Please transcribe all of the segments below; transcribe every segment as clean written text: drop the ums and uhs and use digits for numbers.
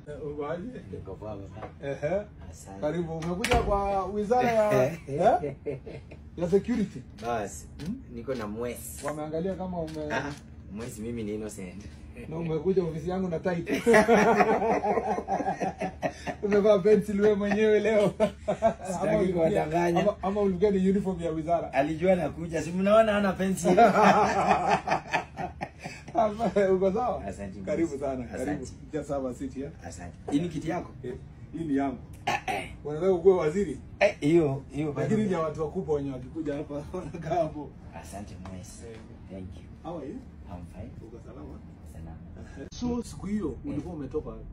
Ubaje? Niko poa baba. Asante. Karibu, umekuja kwa wizara ya ya security. Basi, niko na mwezi. Wameangalia kama Mwezi mimi ni innocent. na umekuja ofisi yangu na tight. Umevaa pencil wewe mwenyewe leo. Sitaki kuwadanganya. Ama ulikuwa ni uniform ya wizara. Alijua nakuja, si mnaona hana pencil. Uko sawa? Asante. Karibu sana. Asante. Karibu. Just have a seat here. Asante. Hii ni kiti yako? Hii ni yangu. Wanataka kuwa waziri? Hiyo Lakini ni watu wakubwa wenye wakikuja hapa wanakaa hapo. Asante mwezi. Thank you. How are you? I'm fine. Uko salama? Salama. So siku hiyo ulikuwa umetoka wapi?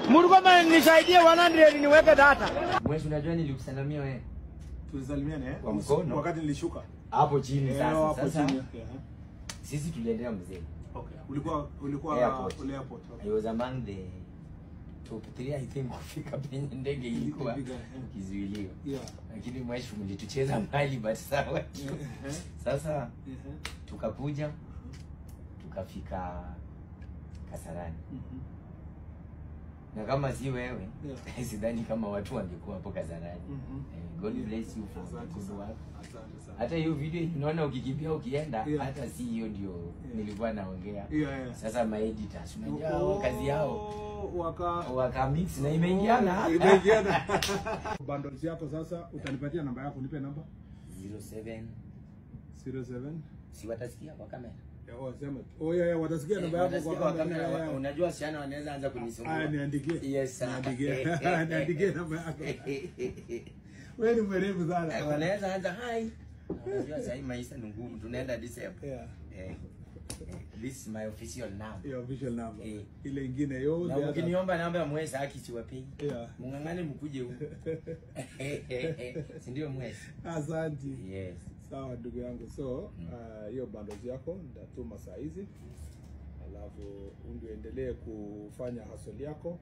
Mlikuwa nisaidie 100 niweke data. Mwezi, unajua nilikusalamia wewe. Tulisalimiana Kwa mkono. wakati nilishuka. Hapo chini sasa. Hapo Sasa chini. sisi tuliendelea mzee. Okay. Ulikuwa Airport. Okay. I was among the top 3 I think kufika penye ndege ilikuwa kizuilio. Yeah. Lakini mwisho mlitucheza mbali but sawa. Sasa tukakuja tukafika Kasarani. Na kama si wewe, sidhani kama watu wangekuwa hapo Kasarani. God bless you for good work. Asante sana. Hata hiyo video unaona ukikimbia ukienda, hata si hiyo ndio nilikuwa naongea. Sasa ma editors unajua kazi yao waka mix na imeingiana. Bundles yako sasa utanipatia namba yako, nipe namba. 07 si watasikia kwa kamera. Sema. Watasikia namba yako kwa kamera. Unajua siana wanaweza anza kunisumbua. Niandikie. Yes sir. Niandikie namba yako. Wewe ni mwerevu sana. Wanaweza anza hi. Unajua sasa maisha ni ngumu, tunaenda December. This is my official number. Your official number. Ile nyingine yote. Na ukiniomba namba ya mwezi haki siwapei. Mungangane mkuje huko. Si ndio mwezi? Asante. Yes. Sawa ndugu yangu. So, hiyo bundles yako nitatuma saa hizi. Alafu uendelee kufanya hustle yako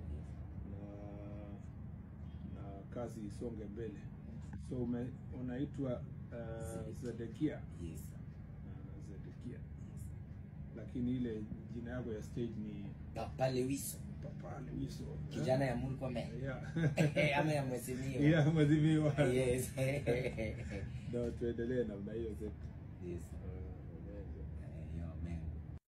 na kazi isonge mbele. So unaitwa Zedekia. Yes. Zedekia. Lakini ile jina yako ya stage ni Papa Lewiso. Papa Lewiso. Kijana ya Murkomen. Ama ya Mwezimiwa. Yeah, Mwezimiwa. Yes. Ndio tuendelee namna hiyo zetu. Yes.